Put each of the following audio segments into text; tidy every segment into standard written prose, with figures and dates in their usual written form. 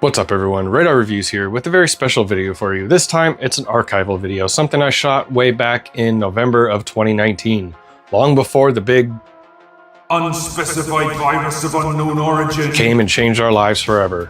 What's up everyone, Radar Reviews here with a very special video for you. This time it's an archival video, something I shot way back in November of 2019, long before the big unspecified virus of unknown origin came and changed our lives forever.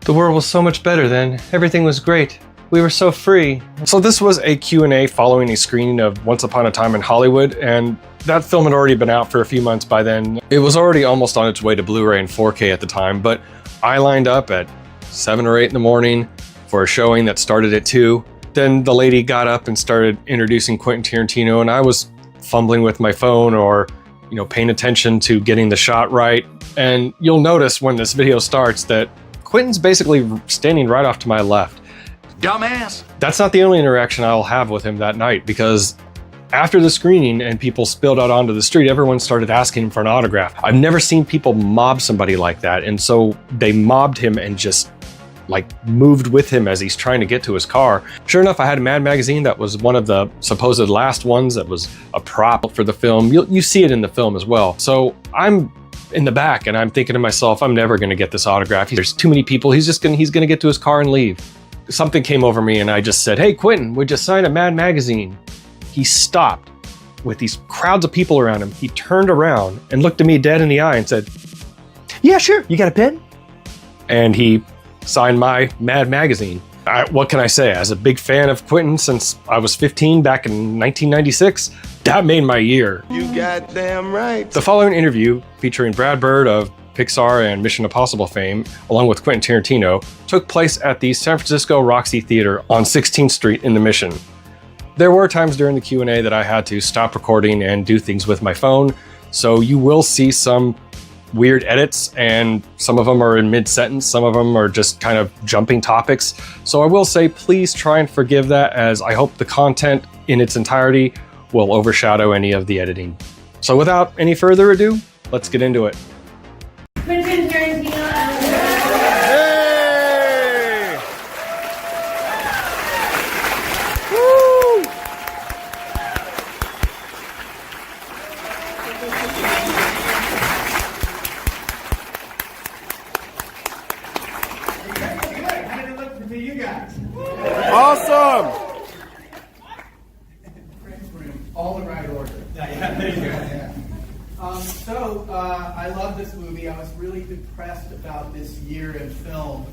The world was so much better then, everything was great. We were so free. So this was a Q&A following a screening of Once Upon a Time in Hollywood, and that film had already been out for a few months by then. It was already almost on its way to Blu-ray and 4K at the time, but I lined up at 7 or 8 in the morning for a showing that started at 2. Then the lady got up and started introducing Quentin Tarantino, and I was fumbling with my phone or, paying attention to getting the shot right. And you'll notice when this video starts that Quentin's basically standing right off to my left. Dumbass! That's not the only interaction I'll have with him that night, because after the screening and people spilled out onto the street, everyone started asking him for an autograph. I've never seen people mob somebody like that, and so they mobbed him and just moved with him as he's trying to get to his car. Sure enough, I had a Mad magazine that was one of the supposed last ones that was a prop for the film. You see it in the film as well. So I'm in the back and I'm thinking to myself, I'm never gonna get this autograph. There's too many people. He's gonna get to his car and leave. Something came over me and I just said, "Hey Quentin, we just signed a Mad magazine." He stopped with these crowds of people around him. He turned around and looked at me dead in the eye and said, "Yeah, sure, you got a pen?" And he signed my Mad magazine. What can I say? As a big fan of Quentin since I was 15 back in 1996, that made my year. You goddamn right. The following interview, featuring Brad Bird of Pixar and Mission Impossible fame, along with Quentin Tarantino, took place at the San Francisco Roxie Theater on 16th Street in the Mission. There were times during the Q&A that I had to stop recording and do things with my phone, so you will see some weird edits, and some of them are in mid-sentence, some of them are just kind of jumping topics. So I will say, please try and forgive that, as I hope the content in its entirety will overshadow any of the editing. So without any further ado, let's get into it. Quentin Tarantino. Hey! Woo! How did it look to you guys? Awesome! All the right order. Yeah, there you go. I love this movie. I was really depressed about this year in film,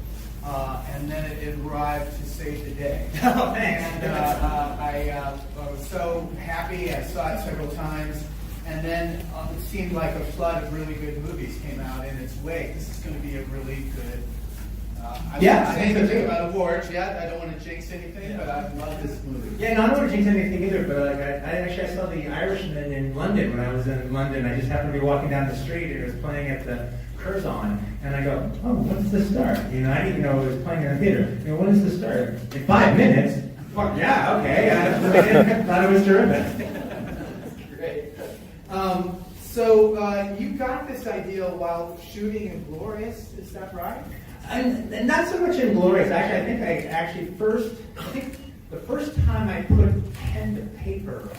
and then it arrived to save the day. Oh, thanks. And I was so happy. I saw it several times, and then it seemed like a flood of really good movies came out in its wake. This is going to be a really good. I won't say anything about awards yet. I don't want to jinx anything, but I love this movie. Yeah, no, I don't want to jinx anything either, but I saw The Irishman in London when I was in London. I just happened to be walking down the street and it was playing at the Curzon, and I go, "Oh, when's this start?" I didn't even know it was playing in the theater. When does this start? In 5 minutes? Fuck yeah, okay. I thought it was terrific. Great. You got this idea while shooting Inglorious, is that right? And not so much Inglorious. Actually, I think the first time I put pen to paper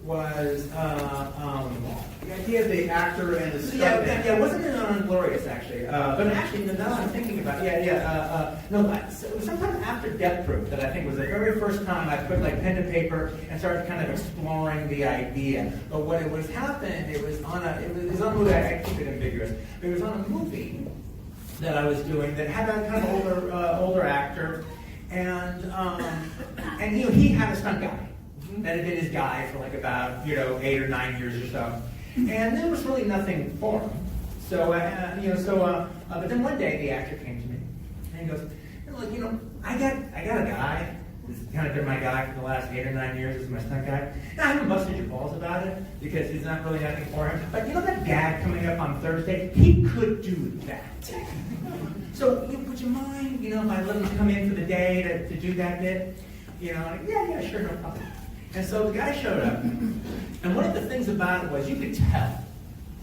was The idea of the actor and the stunt. yeah, it wasn't on Inglorious actually, but actually now I'm thinking about it, sometime after Death Proof that I think was the very first time I put pen to paper and started kind of exploring the idea. But what it was happened, it was on a movie. I keep it ambiguous. It was on a movie that I was doing that had a kind of older actor, and he had a stunt guy that had been his guy for about 8 or 9 years or so, and there was really nothing for him. But then one day the actor came to me and he goes, "Look, I got a guy. This has kind of been my guy for the last 8 or 9 years. This is my stunt guy. Now, I haven't busted your balls about it because he's not really nothing for him. But that gag coming up on Thursday, he could do that. So would you mind, if I let him come in for the day to do that bit? Yeah, sure, no problem." And so the guy showed up, and one of the things about it was you could tell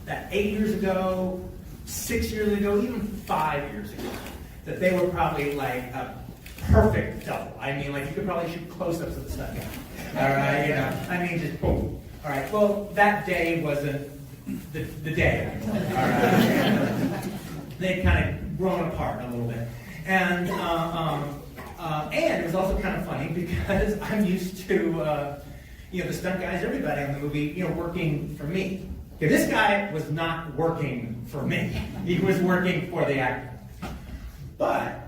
that 8 years ago, 6 years ago, even 5 years ago, that they were probably a perfect double. You could probably shoot close-ups of the stunt guy. All right, just boom. All right, well, that day wasn't the day. All right. They'd kind of grown apart a little bit. And it was also kind of funny because I'm used to, the stunt guys, everybody on the movie, working for me. Okay, this guy was not working for me. He was working for the actor. But,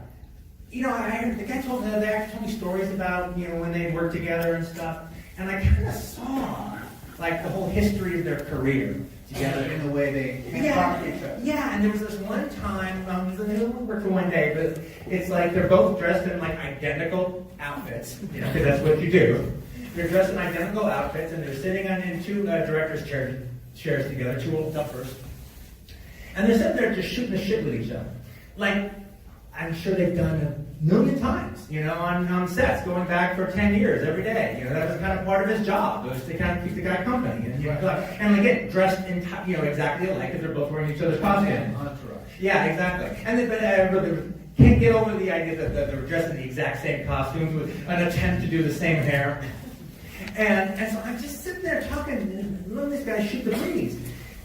the guy told me stories about, when they worked together and stuff. And I kind of saw, like, the whole history of their career together. In the way they talk to each other. Yeah, and there was this one time, they only worked for one day, but it's like they're both dressed in, like, identical outfits, because that's what you do. They're dressed in identical outfits, and they're sitting in two director's chairs together, two old duffers. And they're sitting there just shooting the shit with each other. Like, I'm sure they've done a million times, on sets, going back for 10 years, every day. That was kind of part of his job, was to kind of keep the guy company. And again, dressed in, exactly alike, because they're both wearing each other's costumes. Yeah, exactly. And they can't get over the idea that they were dressed in the exact same costumes with an attempt to do the same hair. And so I'm just sitting there talking, and letting these guys shoot the breeze.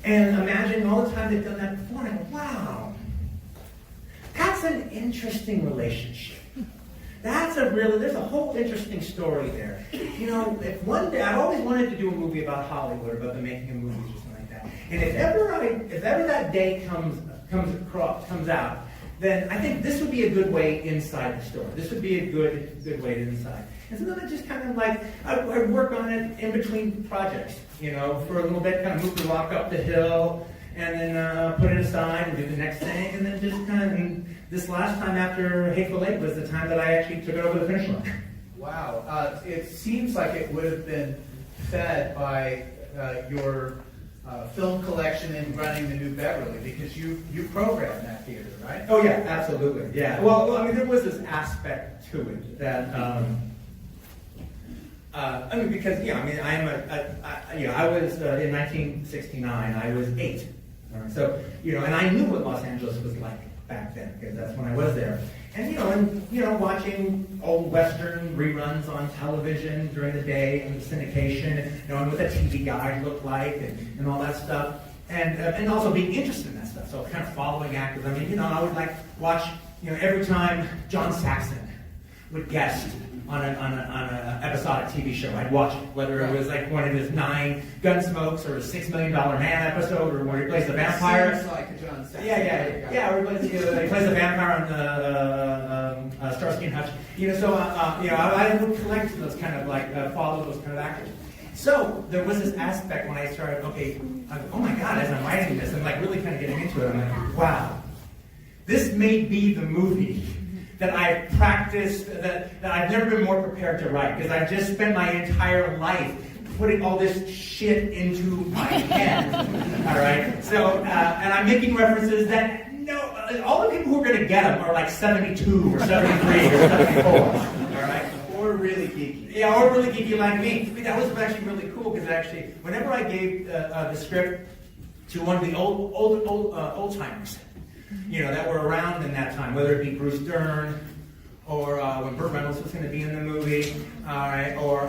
And imagining all the time they've done that before, and I go, wow. That's an interesting relationship. There's a whole interesting story there. If one day, I've always wanted to do a movie about Hollywood, about the making of movies or something like that. And if ever that day comes out, then I think this would be a good way inside the story. This would be a good way to inside. And so then I just kind of I work on it in between projects, for a little bit, kind of move the rock up the hill, and then put it aside and do the next thing, and then just and this last time after Hateful Eight was the time that I actually took it over the finish line. Wow. It seems like it would have been fed by your film collection and running the New Beverly, because you programmed that theater, right? Oh yeah, absolutely. Yeah. Well, there was this aspect to it that, because I was in 1969. I was 8. So and I knew what Los Angeles was like back then, because that's when I was there. And watching old Western reruns on television during the day and the syndication, and knowing what the TV guide looked like and all that stuff, and also being interested in that stuff. So kind of following actors. I would watch every time John Saxon would guest on an episodic TV show. I'd watch it, whether it was like one of his 9 Gunsmokes or a $6 Million Man episode, or where he plays the vampire. Sounds like a John Saxon. Yeah. Or he plays the vampire on Starsky and Hutch. I would collect those kind of follow those kind of actors. So there was this aspect when I started. Oh my God! As I'm writing this, I'm really kind of getting into it. I'm like, wow, this may be the movie that I've practiced, that I've never been more prepared to write, because I've just spent my entire life putting all this shit into my head. All right? So, and I'm making references that, all the people who are going to get them are like 72 or 73 or 74. All right? Or really geeky. Yeah, or really geeky like me. That was actually really cool, because actually, whenever I gave the script to one of the old timers, that were around in that time, whether it be Bruce Dern, or when Burt Reynolds was going to be in the movie, or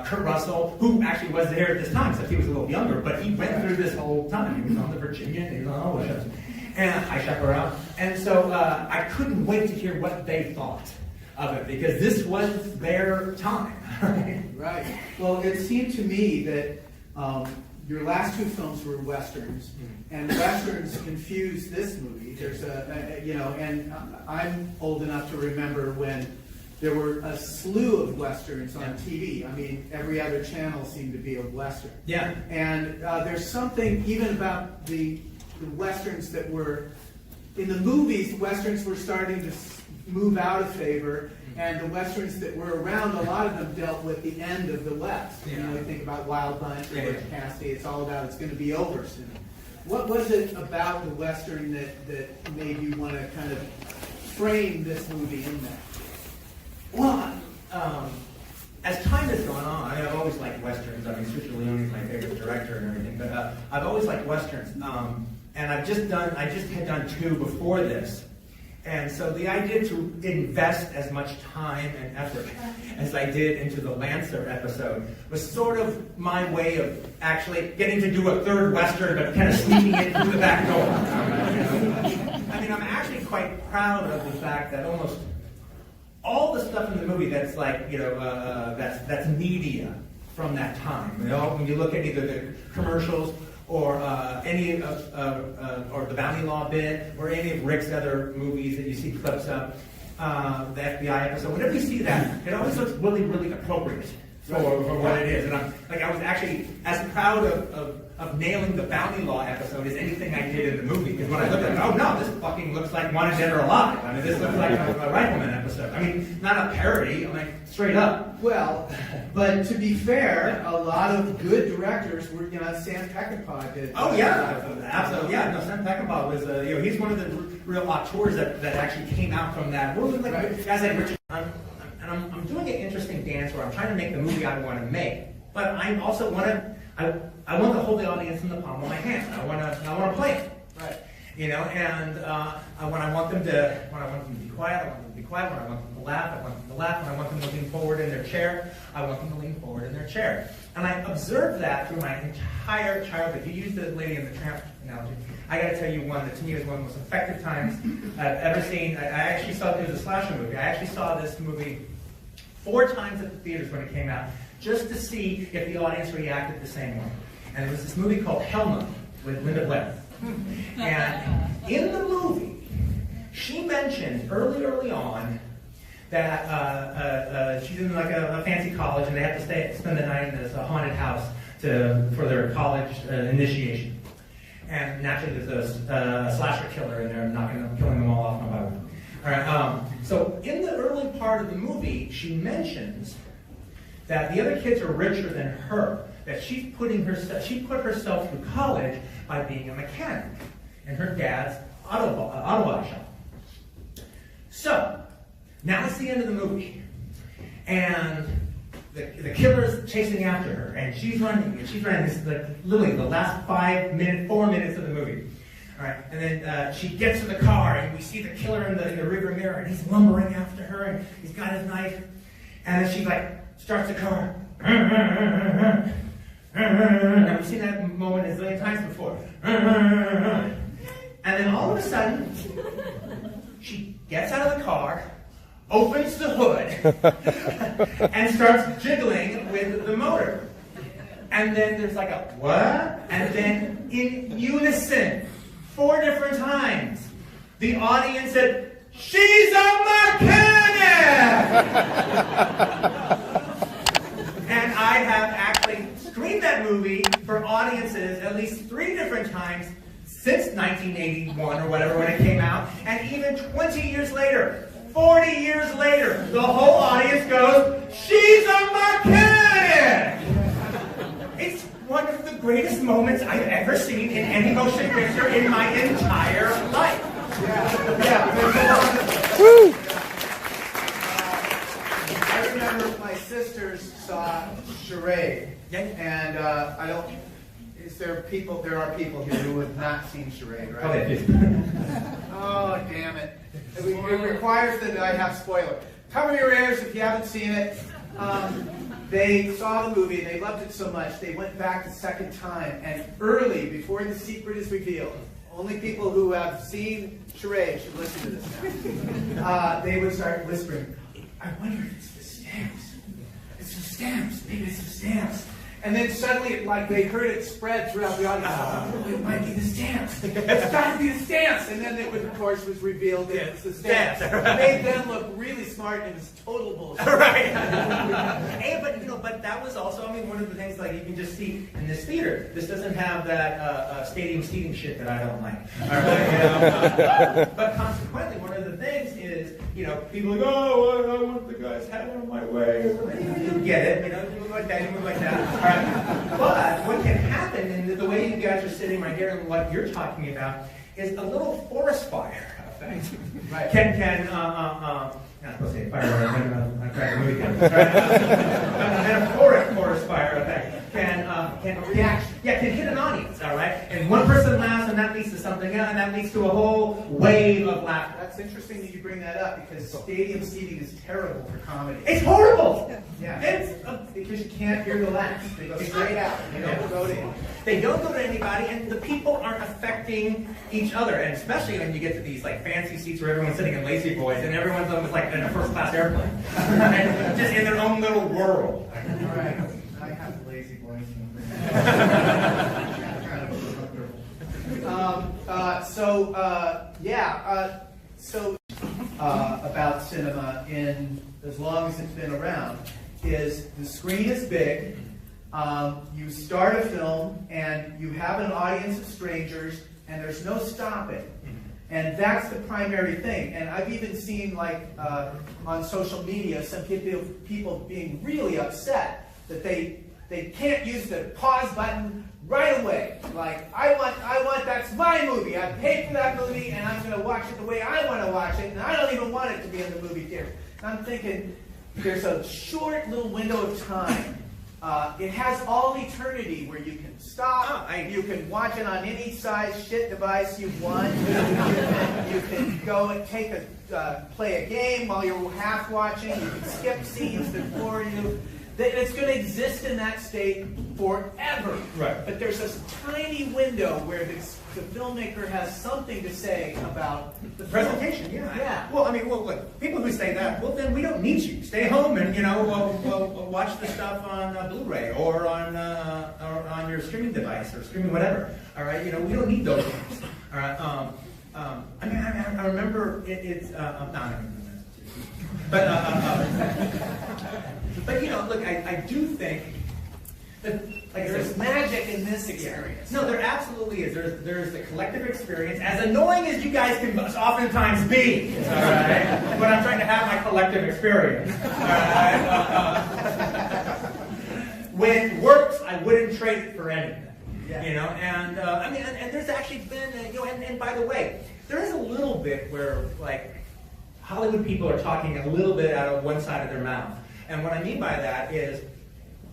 Kurt Russell, who actually was there at this time, except he was a little younger, but he went through this whole time. He was on the Virginia, he was on all the shows, and High Chaparral. And so I couldn't wait to hear what they thought of it, because this was their time. Right. Well, it seemed to me that your last 2 films were Westerns, and Westerns infused this movie. There's and I'm old enough to remember when there were a slew of Westerns on TV. Every other channel seemed to be a Western. Yeah. And there's something even about the Westerns that were, in the movies, Westerns were starting to move out of favor. And the Westerns that were around, a lot of them dealt with the end of the West. Yeah. You think about Wild Bunch or Butch Cassidy, it's all about it's going to be over soon. What was it about the Western that made you want to kind of frame this movie in that? Well, as time has gone on, I've always liked Westerns. Sergio Leone is my favorite director and everything, but I've always liked Westerns. And I just had done 2 before this. And so the idea to invest as much time and effort as I did into the Lancer episode was sort of my way of actually getting to do a 3rd Western, but kind of sneaking it through the back door. I'm actually quite proud of the fact that almost all the stuff in the movie that's like, that's media from that time. When you look at either the commercials or any of, or the Bounty Law bit, or any of Rick's other movies that you see clips of, the FBI episode, whenever you see that, it always looks really, really appropriate for what it is. And I was actually as proud of nailing the Bounty Law episode as anything I did in the movie. Because when I looked at it, oh no, this fucking looks like Wanted Dead or Alive. I mean, this looks like a Rifleman episode. I mean, not a parody, I'm like, straight up. Well, but to be fair, a lot of good directors were, Sam Peckinpah did. Oh yeah, absolutely. Yeah, no, Sam Peckinpah was, he's one of the real auteurs that actually came out from that. Well, like, right. Guys like Richard, I'm doing an interesting dance where I'm trying to make the movie I want to make, but I also want to, I want to hold the audience in the palm of my hand. I want to play it, right? And when I want them to be quiet, I want them to be quiet. When I want them to laugh, I want them to laugh. When I want them to lean forward in their chair, I want them to lean forward in their chair. And I observed that through my entire childhood. You used the Lady and the Tramp analogy. I got to tell you one that to me is one of the most effective times I've ever seen. I actually saw it was a slasher movie. I actually saw this movie 4 times at the theaters when it came out, just to see if the audience reacted the same way. And it was this movie called Helma with Linda Blair. And in the movie, she mentioned early on that she's in like a fancy college and they have to spend the night in this haunted house for their college initiation. And naturally there's a slasher killer in there killing them all off one by one. All right, so in the early part of the movie, she mentions that the other kids are richer than her, that she put herself through college by being a mechanic in her dad's auto body shop. So, now it's the end of the movie, and the killer's chasing after her, and she's running. This is like literally the last 4 minutes of the movie. All right, and then she gets in the car, and we see the killer in the rearview mirror, and he's lumbering after her, and he's got his knife, and then she starts the car. And we've seen that moment a zillion times before. And then all of a sudden, she gets out of the car, opens the hood, and starts jiggling with the motor. And then there's like a what? And then in unison, 4 different times, the audience said, "She's a mechanic!" And I have actually screened that movie for audiences at least 3 different times since 1981 or whatever when it came out. And even 20 years later, 40 years later, the whole audience goes, "She's a mechanic!" It's one of the greatest moments I've ever seen in any motion picture in my entire life. Yeah. Woo! I remember my sisters saw Charade, and there are people here who have not seen Charade, right? Oh, damn it. It requires that I have spoiler. Cover your ears if you haven't seen it. They saw the movie and they loved it so much they went back the second time, and early, before the secret is revealed, only people who have seen Charade should listen to this now. They would start whispering, "I wonder if it's the stamps. It's the stamps. Maybe it's the stamps." And then suddenly, they heard it spread throughout the audience. It might be the stamps. It's got to be the stamps. And then it, of course, was revealed that it's the stamps. It made them look really smart, and it was total bullshit. Right. Hey, but that was also, one of the things you can just see in this theater. This doesn't have that stadium seating shit that I don't like. All right. But consequently, one of the things is, people are like, "Oh, I want the guy's head on my way." You get it, you move like that, you move like that. All right. But what can happen, and the way you guys are sitting right here and what you're talking about, is a little forest fire effect. Right. Not supposed to say fire, I'm crack the movie. A metaphoric forest fire effect can react. Yeah, can hit an audience, all right? And one person laughs, and that leads to something else, and that leads to a whole wave of laughter. That's interesting that you bring that up because stadium seating is terrible for comedy. It's horrible. Yeah, It's because you can't hear the laughs. They go straight out. They don't go to you. They don't go to anybody, and the people aren't affecting each other. And especially when you get to these like fancy seats where everyone's sitting in lazy boys, and everyone's almost like in a first-class airplane, and just in their own little world. All right, I have lazy boys. About cinema in as long as it's been around is the screen is big. You start a film and you have an audience of strangers and there's no stopping. And that's the primary thing. And I've even seen like on social media some people being really upset that they can't use the pause button right away. Like, I want, that's my movie. I paid for that movie and I'm going to watch it the way I want to watch it and I don't even want it to be in the movie theater. And I'm thinking, there's a short little window of time. It has all eternity where you can stop, you can watch it on any size shit device you want. You can go and play a game while you're half watching. You can skip scenes that bore you. It's going to exist in that state forever. Right. But there's this tiny window where the filmmaker has something to say about the Presentation, film. yeah. Well, I mean, look, people who say that, well, then we don't need you. Stay home and, we'll watch the stuff on Blu-ray or on your streaming device or streaming whatever. All right, we don't need those things. All right. I remember it's. I'm not going to but look, I do think that There's magic in this experience. No, there absolutely is. There's the collective experience, as annoying as you guys can oftentimes be. All right, but I'm trying to have my collective experience. All right. When it works, I wouldn't trade it for anything. Yeah. And and there's actually been, and by the way, there is a little bit where like Hollywood people are talking a little bit out of one side of their mouth, and what I mean by that is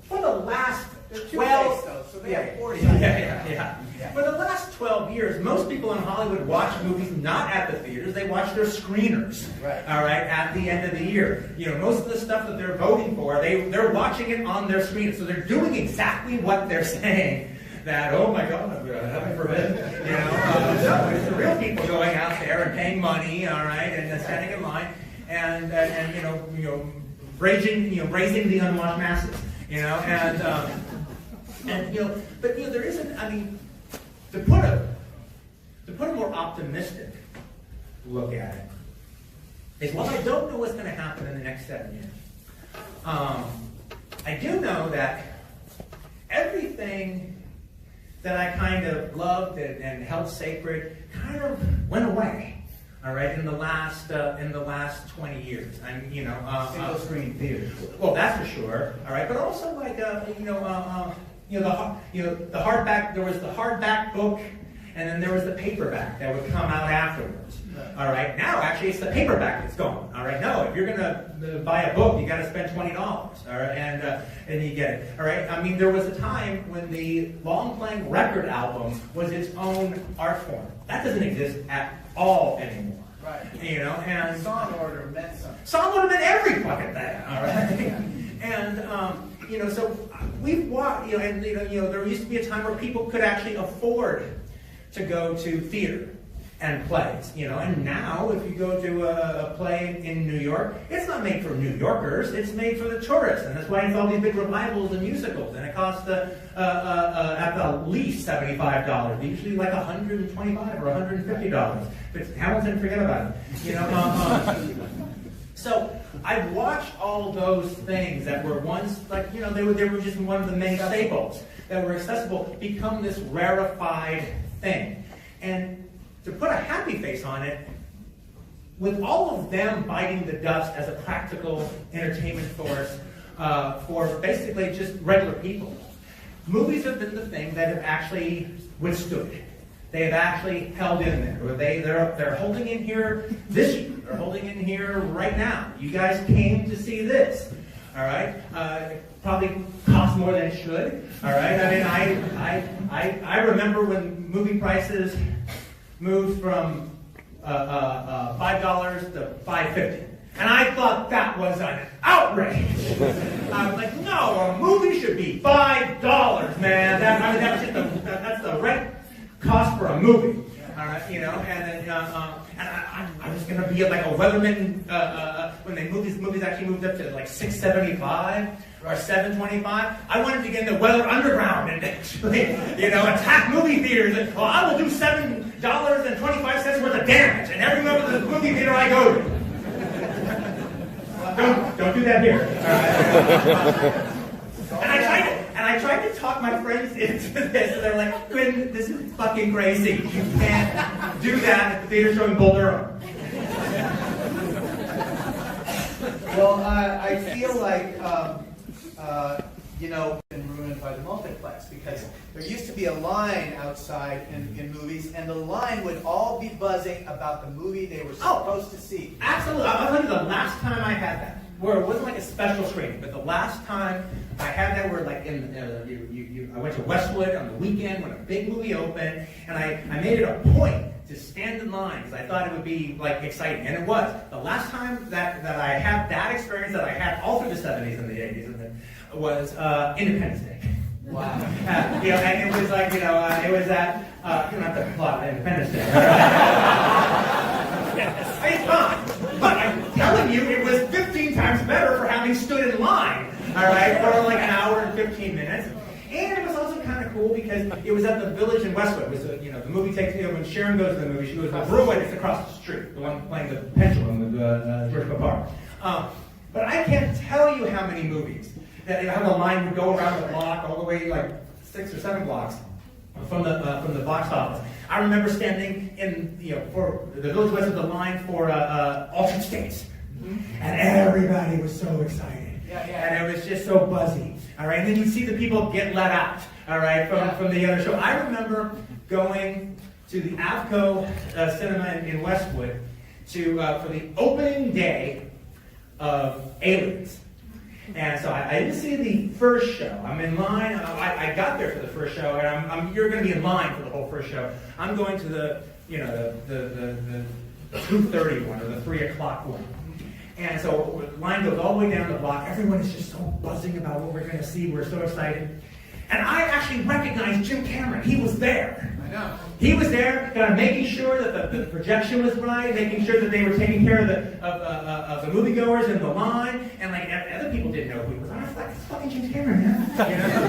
for the last 12, so they have 40. yeah. For the last 12 years, most people in Hollywood watch movies not at the theaters; they watch their screeners. Right. All right, at the end of the year, most of the stuff that they're voting for, they're watching it on their screen, so they're doing exactly what they're saying. That, oh my God, heaven forbid, no, it's the real people going out there and paying money, all right, and standing in line, and raising the unwashed masses, but there isn't. I mean, to put a more optimistic look at it is, well, I don't know what's going to happen in the next 7 years. I do know that everything that I kind of loved and held sacred kind of went away. All right, in the last 20 years, Single screen theater. Well, that's for sure. All right, but also like the hardback. There was the hardback book, and then there was the paperback that would come out afterwards. All right, now actually it's the paperback that's gone. All right, no, if you're gonna buy a book, you got to spend $20. All right, and you get it. All right, I mean, there was a time when the long-playing record album was its own art form. That doesn't exist at all anymore. Right. And Song order meant something. song would have been every fucking thing. All right, and so we've watched. There used to be a time where people could actually afford to go to theater and plays, and now if you go to a play in New York, it's not made for New Yorkers, it's made for the tourists, and that's why it's all these big revivals and musicals, and it costs at the least $75, usually like $125 or $150. If it's Hamilton, forget about it. So I watched all those things that were once like they were just one of the many staples that were accessible become this rarefied thing, and to put a happy face on it, with all of them biting the dust as a practical entertainment source for basically just regular people, movies have been the thing that have actually withstood. They have actually held in there. They're holding in here this year. They're holding in here right now. You guys came to see this, all right? probably costs more than it should. All right. I remember when movie prices moved from $5 to $5.50. And I thought that was an outrage. I was like, no, a movie should be $5, man. That's the right cost for a movie. All right, you know, and I was gonna be like a weatherman when they moved these movies actually moved up to like $6.75 or $7.25. I wanted to get in the Weather Underground and actually, you know, attack movie theaters. And, well, I will do $7.25 worth of damage in every movie theater I go to. Don't do that here. And I tried to talk my friends into this, and they're like, Quentin, this is fucking crazy. You can't do that at the theater showing Bull Durham. Well, I feel like, you know, been ruined by the multiplex because there used to be a line outside in movies, and the line would all be buzzing about the movie they were supposed to see. Absolutely. I'll tell you the last time I had that, where it wasn't like a special screening, but the last time I had that, where like I went to Westwood on the weekend when a big movie opened, and I made it a point to stand in line because I thought it would be like exciting, and it was. The last time that I had that experience that I had all through the 70s and the 80s was Independence Day. Wow. You know, and it was like, you know, it was that, you don't have to plot Independence Day. It's fine. But I'm telling you, it was 15 times better for having stood in line, all right, for like an hour and 15 minutes. And it was also kind of cool because it was at the Village in Westwood. It was, you know, the movie takes, you know, when Sharon goes to the movie, she goes to Brewwood, it's across the street, the one playing the pendulum with George Papar. But I can't tell you how many movies that have a line would go around the block all the way like 6 or 7 blocks from the box office. I remember standing in, you know, for the Village West of the line for Altered States, and everybody was so excited, and it was just so buzzy. All right, and then you'd see the people get let out. All right, from the other show. I remember going to the Avco Cinema in Westwood for the opening day of Aliens. And so I didn't see the first show. I'm in line. I got there for the first show, and you're going to be in line for the whole first show. I'm going to the 2:30 one or the 3 o'clock one. And so the line goes all the way down the block. Everyone is just so buzzing about what we're going to see. We're so excited. And I actually recognized Jim Cameron. He was there. I know. He was there, kind of making sure that the projection was right, making sure that they were taking care of the moviegoers in the line, and like other people didn't know who he was. I was like, it's fucking Jim Cameron, man. You know?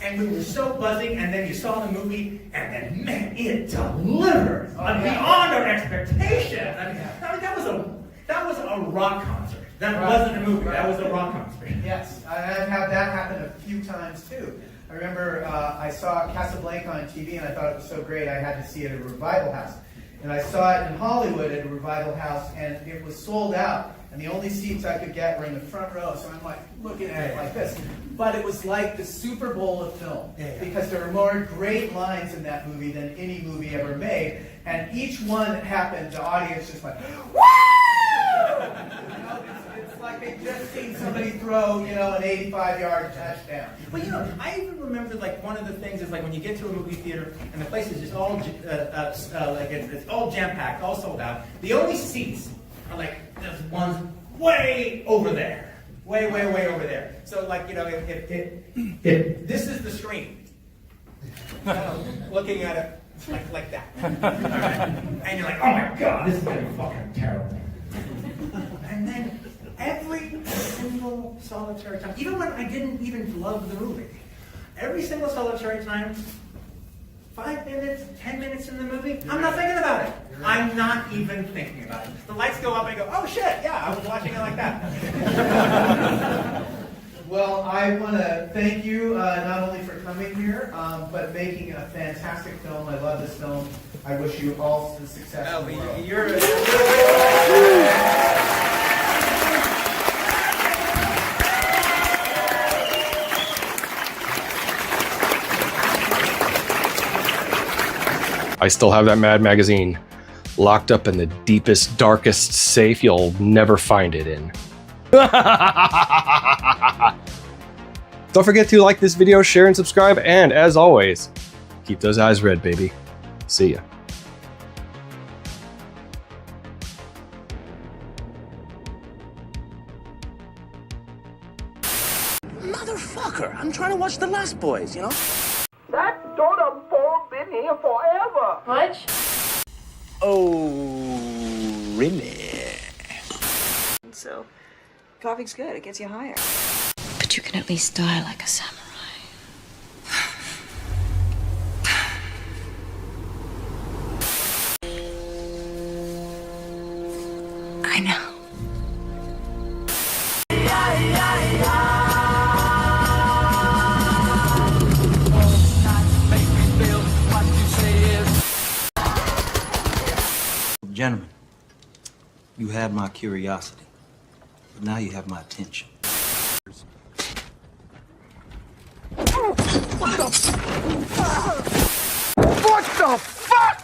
And we were so buzzing, and then you saw the movie, and then man, it delivered beyond our expectations. I mean, that was a rock concert. That wasn't a movie. That was a rock concert. Yes, I've had that happen a few times too. I remember I saw Casablanca on TV, and I thought it was so great I had to see it at a revival house. And I saw it in Hollywood at a revival house, and it was sold out. And the only seats I could get were in the front row, so I'm like looking at it like this. But it was like the Super Bowl of film, because there were more great lines in that movie than any movie ever made. And each one that happened, the audience just went, woo! You know, it's like they just seen somebody throw, you know, an 85-yard touchdown. Well, you know, I even remember like one of the things is like when you get to a movie theater and the place is just all like it's all jam-packed, all sold out. The only seats are like there's ones way over there, way over there. So like, you know, if this is the screen, looking at it like that, all right? And you're like, oh my god, this is gonna be fucking terrible. And then every single solitary time, even when I didn't even love the movie, every single solitary time, 5 minutes, 10 minutes in the movie, I'm not thinking about it. I'm not even thinking about it. The lights go up and I go, oh shit, yeah, I was watching it like that. Well, I want to thank you not only for coming here, but making a fantastic film. I love this film. I wish you all the success in the world. I still have that Mad magazine locked up in the deepest, darkest safe you'll never find it in. Don't forget to like this video, share, and subscribe. And as always, keep those eyes red, baby. See ya. Motherfucker, I'm trying to watch The Last Boys, you know? That daughter ball been here forever. What? Oh, really? So, coffee's good. It gets you higher. But you can at least die like a samurai. I know. Gentlemen, you had my curiosity, but now you have my attention. What the fuck?